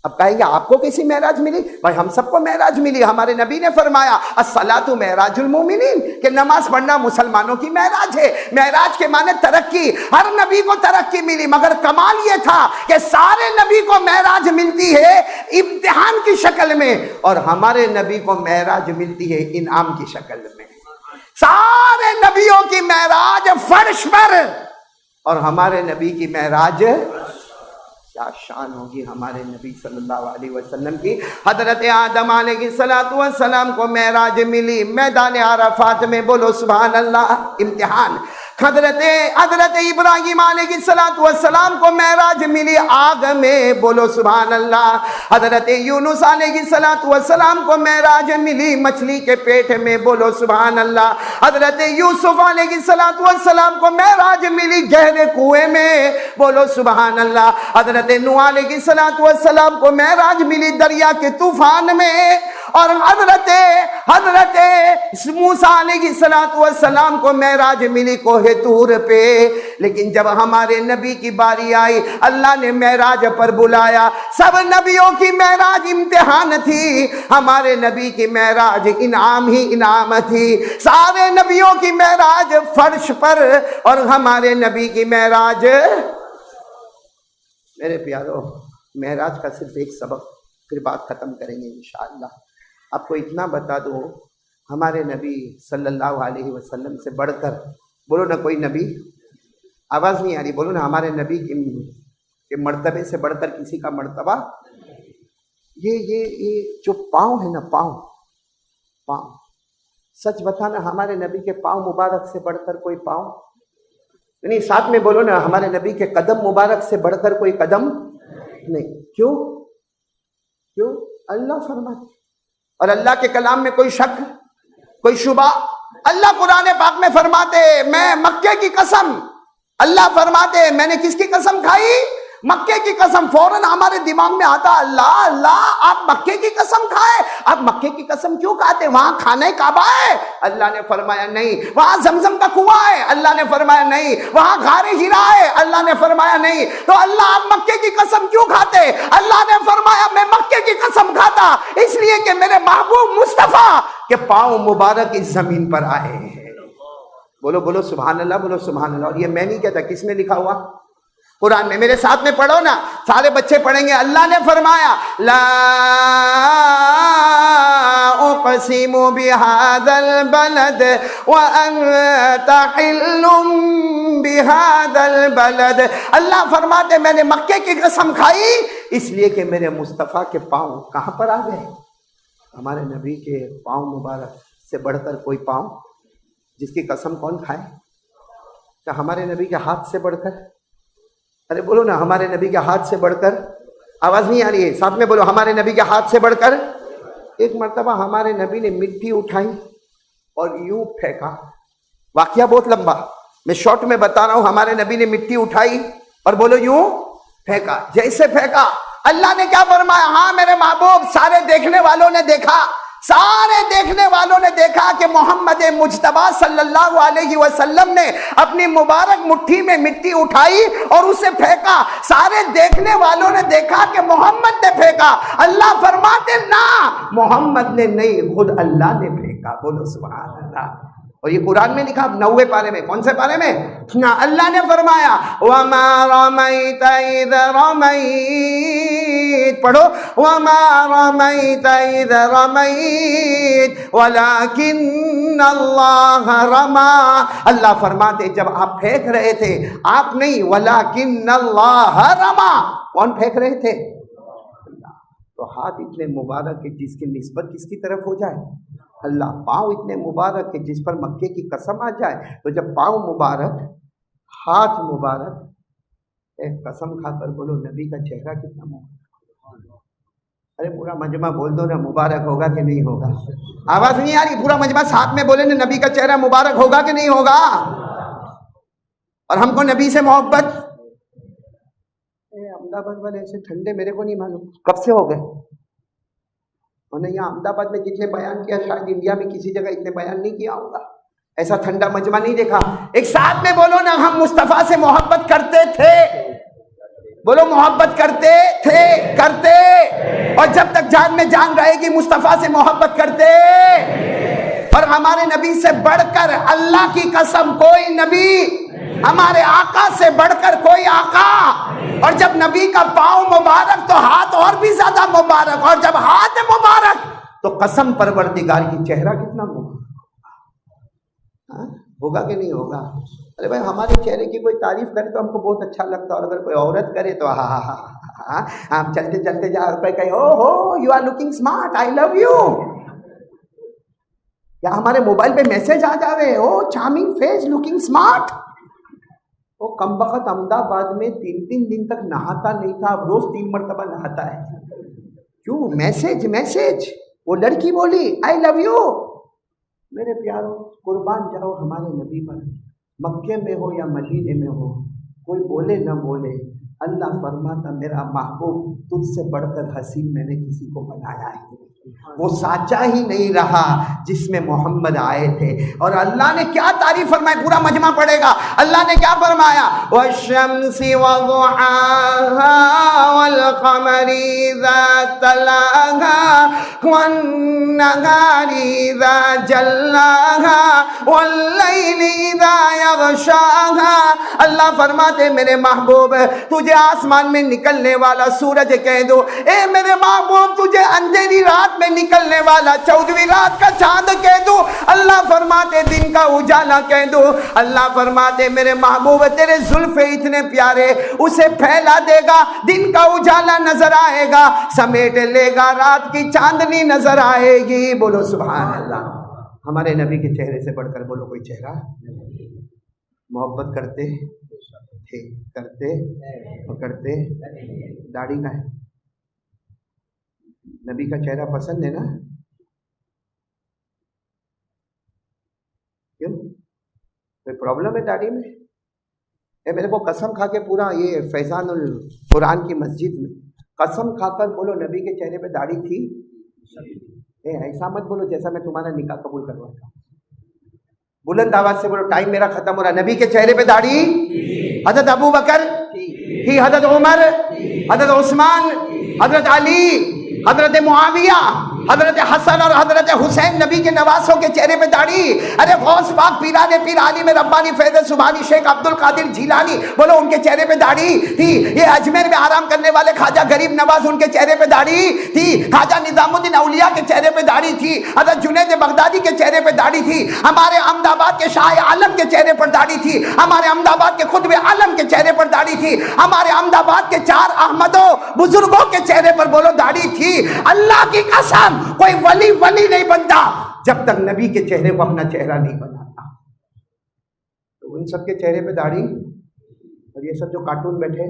اب کہیں گے آپ کو کیسی معراج ملی؟ بھائی ہم سب کو معراج ملی. ہمارے نبی نے فرمایا الصلاۃ معراج المومنین، کہ نماز پڑھنا مسلمانوں کی معراج ہے. معراج کے معنی ترقی. ہر نبی کو ترقی ملی، مگر کمال یہ تھا کہ سارے نبی کو معراج ملتی ہے امتحان کی شکل میں، اور ہمارے نبی کو معراج ملتی ہے انعام کی شکل میں. سارے نبیوں کی معراج فرش پر، اور ہمارے نبی کی معراج. کیا شان ہوگی ہمارے نبی صلی اللہ علیہ وسلم کی. حضرت آدم علیہ السلام کو معراج ملی میدان عرفات میں، بولو سبحان اللہ. امتحان. حضرت ابراہیم علیہ السلام کو معراج ملی آگ میں، بولو سبحان اللہ. حضرت یونس علیہ السلام کو معراج ملی مچھلی کے پیٹ میں، بولو سبحان اللہ. حضرت یوسف علیہ السلام کو معراج ملی گہرے کنویں میں، بولو سبحان اللہ. حضرت نوح علیہ السلام کو معراج ملی دریا کے طوفان میں، اور حضرت موسیٰ علیہ السلام کو معراج ملی کوہ طور پہ. لیکن جب ہمارے نبی کی باری آئی، اللہ نے معراج پر بلایا. سب نبیوں کی معراج امتحان تھی، ہمارے نبی کی معراج انعام ہی انعام تھی. سارے نبیوں کی معراج فرش پر، اور ہمارے نبی کی معراج. میرے پیارو، معراج کا صرف ایک سبق، پھر بات ختم کریں گے انشاءاللہ. آپ کو اتنا بتا دو، ہمارے نبی صلی اللہ علیہ وسلم سے بڑھ کر، بولو نا کوئی نبی، آواز نہیں آ رہی، بولو نا ہمارے نبی کے مرتبے سے بڑھ کر کسی کا مرتبہ. یہ جو پاؤں ہے نا، پاؤں، سچ بتانا ہمارے نبی کے پاؤں مبارک سے بڑھ کر کوئی پاؤں نہیں. ساتھ میں بولو نا ہمارے نبی کے قدم مبارک سے بڑھ کر کوئی قدم نہیں. کیوں؟ اللہ فرماتے، اور اللہ کے کلام میں کوئی شک، کوئی شبہ. اللہ قرآن پاک میں فرماتے میں مکے کی قسم، اللہ فرماتے میں نے کس کی قسم کھائی؟ مکے کی قسم. فوراً ہمارے دماغ میں آتا اللہ آپ مکے کی قسم کھائے. آپ مکے کی قسم کیوں کھاتے؟ وہاں خانہ کعبہ ہے. اللہ نے فرمایا نہیں. وہاں زمزم کا کنواں ہے. اللہ نے فرمایا نہیں. وہاں غار ہرا ہے. اللہ نے فرمایا نہیں. تو اللہ آپ مکے کی قسم کیوں کھاتے؟ اللہ نے فرمایا میں مکے کی قسم کھاتا اس لیے کہ میرے محبوب مصطفیٰ کے پاؤں مبارک اس زمین پر آئے ہیں. بولو سبحان اللہ، بولو سبحان اللہ. اور یہ میں نہیں کہتا، کس میں لکھا ہوا؟ قرآن میں. میرے ساتھ میں پڑھو نا، سارے بچے پڑھیں گے. اللہ نے فرمایا لا اقسم بهذا البلد وانت حل بهذا البلد. اللہ فرماتے میں نے مکے کی قسم کھائی اس لیے کہ میرے مصطفیٰ کے پاؤں کہاں پر آ گئے؟ ہمارے نبی کے پاؤں مبارک سے بڑھ کر کوئی پاؤں جس کی قسم کون کھائے؟ کیا ہمارے نبی کے ہاتھ سے بڑھ کر؟ ارے بولو نا ہمارے نبی کے ہاتھ سے بڑھ کر. آواز نہیں آ رہی ہے، ساتھ میں بولو ہمارے نبی کے ہاتھ سے بڑھ کر. ایک مرتبہ ہمارے نبی نے مٹی اٹھائی اور یوں پھینکا. واقعہ بہت لمبا، میں شارٹ میں بتا رہا ہوں. ہمارے نبی نے مٹی اٹھائی اور بولو یوں پھینکا. جیسے پھینکا اللہ نے کیا فرمایا؟ ہاں میرے محبوب، سارے دیکھنے والوں نے دیکھا، سارے دیکھنے والوں نے دیکھا کہ محمد مجتبی صلی اللہ علیہ وسلم نے اپنی مبارک مٹھی میں مٹی اٹھائی اور اسے پھینکا. سارے دیکھنے والوں نے دیکھا کہ محمد نے پھینکا. اللہ فرماتے نا، محمد نے نہیں، خود اللہ نے پھینکا. بولو سبحان اللہ. اور یہ قرآن میں لکھا 90 پارے میں. کون سے پارے میں؟ اللہ نے فرمایا وَمَا رَمَيْتَ إِذْ رَمَيْتَ. پڑھو وَمَا رَمَيْتَ إِذْ رَمَيْتَ وَلَكِنَّ اللَّهَ رَمَى. اللہ فرماتے جب آپ پھینک رہے تھے، آپ نہیں، وَلَكِنَّ اللَّهَ رَمَى. کون پھینک رہے تھے؟ تو ہاتھ اتنے مبارک کہ جس کی نسبت کس کی طرف ہو جائے؟ اللہ. پاؤں اتنے مبارک کہ جس پر مکے کی قسم آ جائے. تو جب پاؤں مبارک، ہاتھ مبارک، ایک قسم کھا کر بولو نبی کا چہرہ کتنا مبارک. ارے پورا مجمع بول دو نا مبارک ہوگا کہ نہیں ہوگا. آواز نہیں آ رہی. پورا مجمع ساتھ میں بولے نا نبی کا چہرہ مبارک ہوگا کہ نہیں ہوگا. اور ہم کو نبی سے محبت. احمد آباد والے ایسے ٹھنڈے میرے کو نہیں معلوم کب سے ہو گئے. انہوں نے یہاں احمد آباد میں جتنے بیان کیا شاید انڈیا میں کسی جگہ اتنے بیان نہیں کیا ہوگا. ایسا ٹھنڈا مجمع نہیں دیکھا. ایک ساتھ میں بولو نا ہم مصطفیٰ سے محبت کرتے تھے. بولو محبت کرتے تھے، کرتے، اور جب تک جان میں جان رہے گی مصطفیٰ سے محبت کرتے. اور ہمارے نبی سے بڑھ کر اللہ کی قسم کوئی نبی، ہمارے آقا سے بڑھ کر کوئی آقا. اور جب نبی کا پاؤں مبارک تو ہاتھ اور بھی زیادہ مبارک، اور جب ہاتھ مبارک تو قسم پروردگار کی چہرہ کتنا مبارک ہوگا کہ نہیں ہوگا. ارے بھائی ہمارے چہرے کی کوئی تعریف کرے تو ہم کو بہت اچھا لگتا ہے، اور اگر کوئی عورت کرے تو ہم چلتے چلتے جا کوئی کہے او ہو you are looking smart, I love you. یا ہمارے موبائل پہ میسج آ جاوے oh charming face looking smart. وہ کم بخت احمد آباد میں 3 دن تک نہاتا نہیں تھا، اب روز 3 مرتبہ نہاتا ہے. کیوں؟ میسج. وہ لڑکی بولی آئی لو یو. میرے پیاروں قربان جاؤ ہمارے نبی پر، مکے میں ہو یا مدینے میں ہو، کوئی بولے نہ بولے، اللہ فرماتا میرا محبوب تجھ سے بڑھ کر حسین میں نے کسی کو بنایا ہے. وہ سانچا ہی نہیں رہا جس میں محمد آئے تھے. اور اللہ نے کیا تعریف فرمائی، پورا مجمع پڑھے گا. اللہ نے کیا فرمایا؟ والشمس وضحاها والقمر اذا تلاها والنهار اذا جلاها والليل اذا يغشاها. اللہ فرماتے میرے محبوب تجھے آسمان میں نکلنے والا سورج کہہ دو، اے میرے محبوب تجھے اندھیری رات میں نکلنے والا 14ویں رات کا چاند کہہ دو. اللہ فرماتے دن کا اجالا کہہ دو. اللہ فرماتے میرے محبوب تیرے زلف اتنے پیارے، اسے پھیلا دے گا، دن کا اجالا نظر آئے گا، سمیٹ لے گا، رات کی چاندنی نظر آئے گی. بولو سبحان اللہ. ہمارے نبی کے چہرے سے بڑھ کر بولو کوئی چہرہ. محبت کرتے تھے، کرتے اور کرتے. داڑھی کا ہے، نبی کا چہرہ پسند ہے نا؟ کیوں؟ کوئی پرابلم ہے داڑھی میں؟ میرے کو قسم کھا کے پورا یہ فیضان القرآن کی مسجد میں قسم کھا کر بولو نبی کے چہرے پہ داڑھی تھی. ایسا مت بولو جیسا میں تمہارا نکاح قبول کرواتا. بلند آواز سے بولو ٹائم میرا ختم ہو رہا. نبی کے چہرے پہ داڑھی، حضرت ابو بکر تھی، حضرت عمر، حضرت عثمان، حضرت علی، حضرت معاویہ، حضرت حسن اور حضرت حسین نبی کے نواسوں کے چہرے پہ داڑھی. ارے غوث پاک پیران پیر عالم ربانی فیض سبحانی شیخ عبد القادر جیلانی بولو ان کے چہرے پہ داڑھی تھی. یہ اجمیر میں آرام کرنے والے خواجہ غریب نواز ان کے چہرے پہ داڑھی تھی. خواجہ نظام الدین اولیاء کے چہرے پہ داڑھی تھی. حضرت جنید بغدادی کے چہرے پہ داڑھی تھی. ہمارے احمد آباد کے شاہ عالم کے چہرے پر داڑھی تھی. ہمارے احمد آباد کے خطب عالم کے چہرے پر داڑھی تھی. ہمارے احمد آباد کے 4 احمدوں بزرگوں کے چہرے پر بولو داڑھی تھی. اللہ کی قسم کوئی ولی نہیں بنتا جب تک نبی کے چہرے کو اپنا چہرہ نہیں بناتا. تو ان سب کے چہرے پہ داڑھی، اور یہ سب جو کارٹون بیٹھے،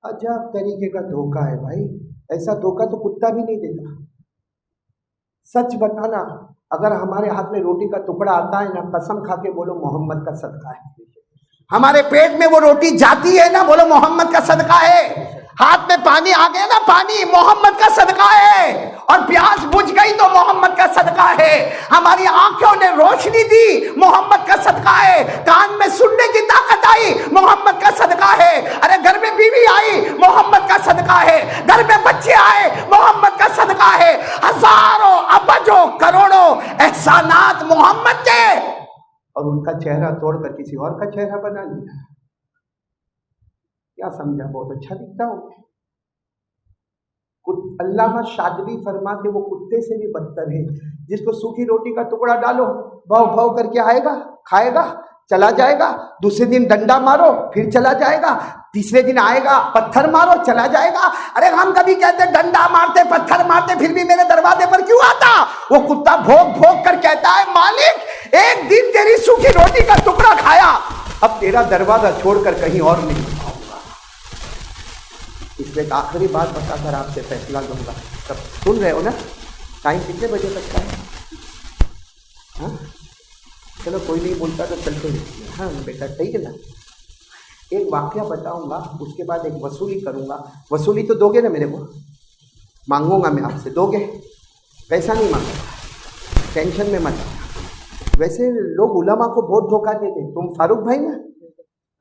عجب طریقے کا دھوکہ ہے بھائی. ایسا دھوکہ تو کتا بھی نہیں دیتا. سچ بتانا، اگر ہمارے ہاتھ میں روٹی کا ٹکڑا آتا ہے نا، قسم کھا کے بولو محمد کا صدقہ ہے. ہمارے پیٹ میں وہ روٹی جاتی ہے نا، بولو محمد کا صدقہ ہے. ہاتھ میں پانی آ گیا نا، پانی محمد کا صدقہ ہے. اور پیاس بجھ گئی تو محمد کا صدقہ ہے. ہماری آنکھوں نے روشنی دی، محمد کا صدقہ ہے. کان میں سننے کی طاقت آئی، محمد کا صدقہ ہے. ارے گھر میں بیوی آئی، محمد کا صدقہ ہے. گھر میں بچے آئے، محمد کا صدقہ ہے. ہزاروں ابجوں کروڑوں احسانات محمد کے، اور ان کا چہرہ توڑ کر کسی اور کا چہرہ بنا لیا. کیا سمجھا؟ بہت اچھا دکھتا ہوں. علامہ شاذلی فرماتے وہ کتے سے بھی بدتر ہے. جس کو سوکھی روٹی کا ٹکڑا ڈالو، بھاؤ بھاؤ کر کے آئے گا، کھائے گا، چلا جائے گا. دوسرے دن ڈنڈا مارو، پھر چلا جائے گا. تیسرے دن آئے گا، پتھر مارو، چلا جائے گا. ارے ہم کبھی کہتے ڈنڈا مارتے، پتھر مارتے، پھر بھی میرے دروازے پر کیوں آتا؟ وہ کتا بھوک بھوک کر کہتا ہے مالک ایک دن تیری سوکھی روٹی کا ٹکڑا کھایا، اب تیرا دروازہ چھوڑ کر کہیں اور نہیں آؤں گا. اس لیے ایک آخری بات بتا کر آپ سے فیصلہ لوں گا. سب سن رہے ہو نا؟ ٹائم کتنے بجے تک کا ہے؟ ہاں چلو کوئی نہیں بولتا تو چلتے ہیں. ہاں بیٹا ٹھیک ہے نا. ایک واقعہ بتاؤں گا، اس کے بعد ایک وصولی کروں گا. وصولی تو دو گے نا میرے کو؟ مانگوں گا میں آپ سے، دو گے؟ پیسہ نہیں مانگا، ٹینشن میں مت. ویسے لوگ علماء کو بہت دھوکہ دیتے. تم فاروق بھائی نا،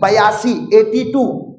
82,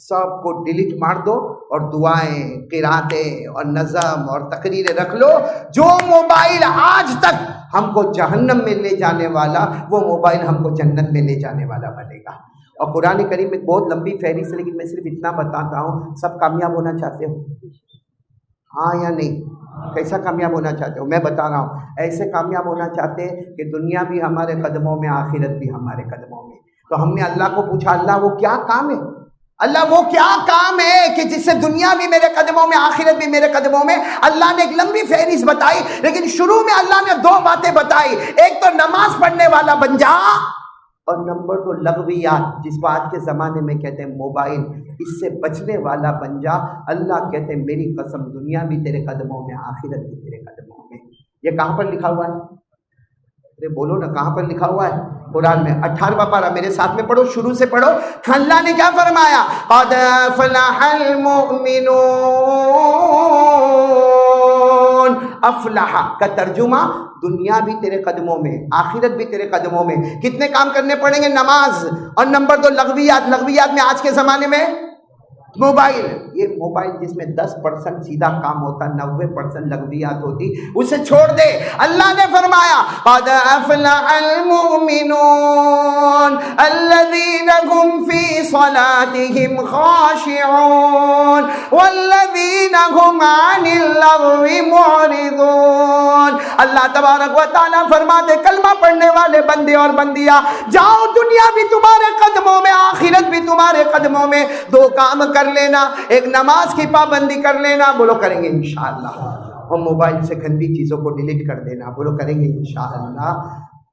سب کو ڈیلیٹ مار دو اور دعائیں، قراتیں اور نظم اور تقریریں رکھ لو. جو موبائل آج تک ہم کو جہنم میں لے جانے والا، وہ موبائل ہم کو جنت میں لے جانے والا بنے گا. اور قرآن کریم میں بہت لمبی فہرست ہے، لیکن میں صرف اتنا بتاتا ہوں. سب کامیاب ہونا چاہتے ہو؟ ہاں یا نہیں؟ کیسا کامیاب ہونا چاہتے ہو؟ میں بتا رہا ہوں، ایسے کامیاب ہونا چاہتے ہیں کہ دنیا بھی ہمارے قدموں میں، آخرت بھی ہمارے قدموں میں. تو ہم نے اللہ کو پوچھا، اللہ وہ کیا کام ہے؟ اللہ وہ کیا کام ہے کہ جس سے دنیا بھی میرے قدموں میں، آخرت بھی میرے قدموں میں؟ اللہ نے ایک لمبی فہرست بتائی، لیکن شروع میں اللہ نے 2 باتیں بتائی. ایک تو نماز پڑھنے والا بن جا، اور نمبر 2 لغویات، جس کو آج کے زمانے میں کہتے ہیں موبائل، اس سے بچنے والا بن جا. اللہ کہتے ہیں میری قسم دنیا بھی تیرے قدموں میں، آخرت بھی تیرے قدموں میں. یہ کہاں پر لکھا ہوا ہے؟ ارے بولو نا، کہاں پر لکھا ہوا ہے؟ قرآن میں 18واں پارہ، میرے ساتھ میں پڑھو، شروع سے پڑھو. اللہ نے کیا فرمایا؟ قد افلح المؤمنون. افلح کا ترجمہ دنیا بھی تیرے قدموں میں، آخرت بھی تیرے قدموں میں. کتنے کام کرنے پڑیں گے؟ نماز. اور نمبر 2 لغویات. لغویات میں آج کے زمانے میں موبائل. یہ موبائل جس میں 10% سیدھا کام ہوتا، 90% لغویات ہوتی، اسے چھوڑ دے. اللہ نے فرمایا قد افلح المؤمنون الذین هم فی صلاتهم خاشعون والذین هم عن اللغو معرضون. اللہ تبارک و تعالیٰ فرماتے کلمہ پڑھنے والے بندے اور بندیاں، جاؤ دنیا بھی تمہارے قدموں میں، آخرت بھی تمہارے قدموں میں. 2 کام کر لینا، ایک نماز کی پابندی کر لینا، بولو کریں گے انشاءاللہ. اور موبائل سے گندی چیزوں کو ڈیلیٹ کر دینا، بولو کریں گے انشاءاللہ.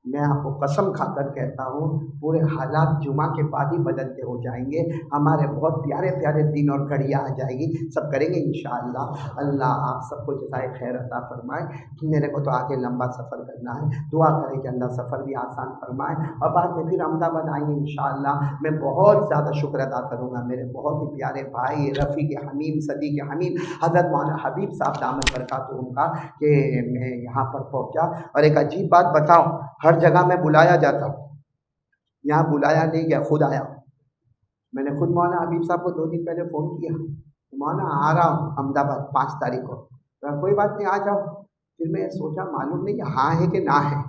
میں آپ کو قسم کھا کر کہتا ہوں، پورے حالات جمعہ کے بعد ہی بدلتے ہو جائیں گے. ہمارے بہت پیارے پیارے دن اور گھڑیاں آ جائے گی، سب کریں گے انشاءاللہ. اللہ آپ سب کو جزائے خیر عطا فرمائے. میرے کو تو آگے لمبا سفر کرنا ہے، دعا کریں کہ اللہ سفر بھی آسان فرمائے. اور بعد میں پھر احمد آباد آئیں گے انشاءاللہ. میں بہت زیادہ شکر ادا کروں گا میرے بہت ہی پیارے بھائی رفیق حمیم، صدیق حمیم، حضرت مولانا حبیب صاحب دامت برکاتہم کا، کہ میں یہاں پر پہنچا. اور ایک عجیب بات بتاؤں، ہر جگہ میں بلایا جاتا ہوں، یہاں بلایا نہیں گیا، خود آیا. میں نے خود مولانا حبیب صاحب کو 2 دن پہلے فون کیا، مولانا آ رہا ہوں احمد آباد 5 تاریخ کو. کوئی بات نہیں، آ جاؤ. پھر میں سوچا معلوم نہیں کہ ہاں ہے کہ نہ ہے،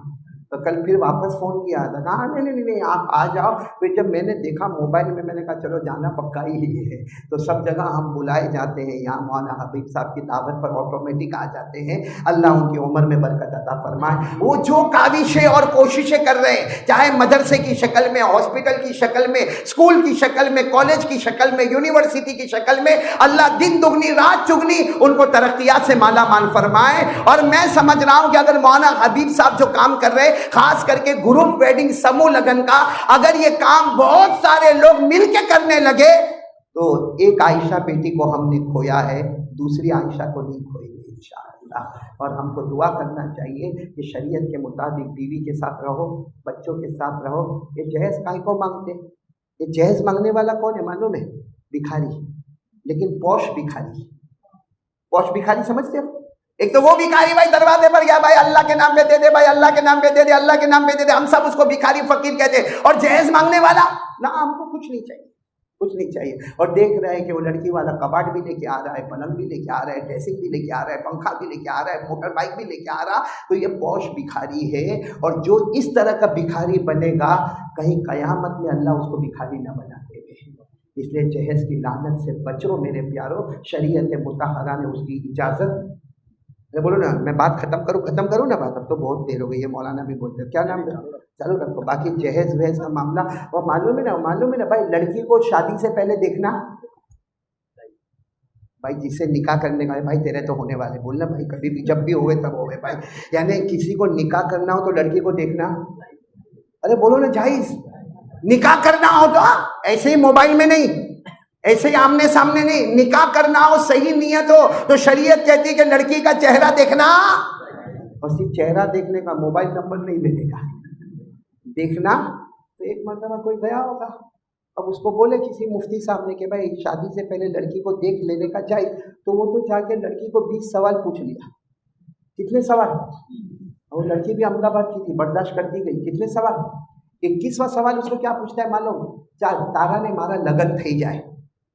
تو کل پھر واپس فون کیا تھا، کہا نہیں آپ آ جاؤ. پھر جب میں نے دیکھا موبائل میں نے کہا چلو جانا پکا ہی ہے. تو سب جگہ ہم بلائے جاتے ہیں، یہاں مولانا حبیب صاحب کی دعوت پر آٹومیٹک آ جاتے ہیں. اللہ ان کی عمر میں برکت عطا فرمائے. وہ جو کاوشیں اور کوششیں کر رہے ہیں، چاہے مدرسے کی شکل میں، ہاسپٹل کی شکل میں، اسکول کی شکل میں، کالج کی شکل میں، یونیورسٹی کی شکل میں، اللہ دن دگنی رات چگنی ان کو ترقیات سے مالا مال فرمائے. اور میں سمجھ رہا ہوں کہ اگر مولانا حبیب صاحب جو کام کر رہے، خاص کر کے گروپ ویڈنگ سمو لگن کا، اگر یہ کام بہت سارے لوگ مل کے کرنے لگے تو ایک عائشہ بیٹی کو ہم نے کھویا ہے، دوسری عائشہ کو نہیں کھوئیں گے انشاءاللہ. اور ہم کو دعا کرنا چاہیے کہ شریعت کے مطابق بیوی کے ساتھ رہو، بچوں کے ساتھ رہو. یہ جہیز کائیں کو مانگتے؟ یہ جہیز مانگنے والا کون ہے معلوم ہے؟ بھکاری. لیکن پوش بھکاری. پوش بھکاری سمجھتے ہو؟ ایک تو وہ بھکاری بھائی دروازے پر گیا، بھائی اللہ کے نام پہ دے دے، بھائی اللہ کے نام پہ دے دے، اللہ کے نام پہ دے دے. ہم سب اس کو بھکاری فقیر کہتے ہیں. اور جہیز مانگنے والا نہ، ہم کو کچھ نہیں چاہیے، کچھ نہیں چاہیے. اور دیکھ رہے ہیں کہ وہ لڑکی والا کباڑ بھی لے کے آ رہا ہے، پلنگ بھی لے کے آ رہا ہے، ڈریسنگ بھی لے کے آ رہا ہے، پنکھا بھی لے کے آ رہا ہے، موٹر بائک بھی لے کے آ رہا. تو یہ پوش بھکاری ہے. اور جو اس طرح کا بھکاری بنے گا، کہیں قیامت میں اللہ اس کو بھکاری نہ بنا دے. اس لیے جہیز کی لعنت سے بچو میرے پیارو. شریعت مطہرہ نے اس کی اجازت. بولو نا، میں بات ختم کروں نا بات. اب تو بہت دیر ہو گئی ہے، مولانا بھی بولتے ہیں. کیا نام ہے؟ چلو رکھو. باقی جہیز وہیز کا معاملہ وہ معلوم ہے نا بھائی. لڑکی کو شادی سے پہلے دیکھنا بھائی، جس سے نکاح کرنے کا ہے بھائی، تیرے تو ہونے والے، بولنا بھائی کبھی بھی جب بھی ہوئے تب ہوئے بھائی. یعنی کسی کو نکاح کرنا ہو تو لڑکی کو دیکھنا. ارے بولو نا جائز. نکاح کرنا ہو تو ایسے ہی موبائل میں نہیں، ایسے ہی آمنے سامنے نہیں. نکاح کرنا ہو، صحیح نیت ہو، تو شریعت کہتی ہے کہ لڑکی کا چہرہ دیکھنا. اور صرف چہرہ دیکھنے کا، موبائل نمبر نہیں لینے کا. دیکھنا. تو ایک مرتبہ کوئی گیا ہوگا، اب اس کو بولے کسی مفتی صاحب نے کہ بھائی شادی سے پہلے لڑکی کو دیکھ لینے کا چاہیے. تو وہ تو جا کے لڑکی کو 20 سوال پوچھ لیا. کتنے سوال؟ اور لڑکی بھی احمد آباد کی تھی، برداشت کر دی گئی. کتنے سوال؟ 21واں سوال اس کو کیا پوچھتا ہے معلوم؟ چل تارا نے مارا لگن تھئی جائے.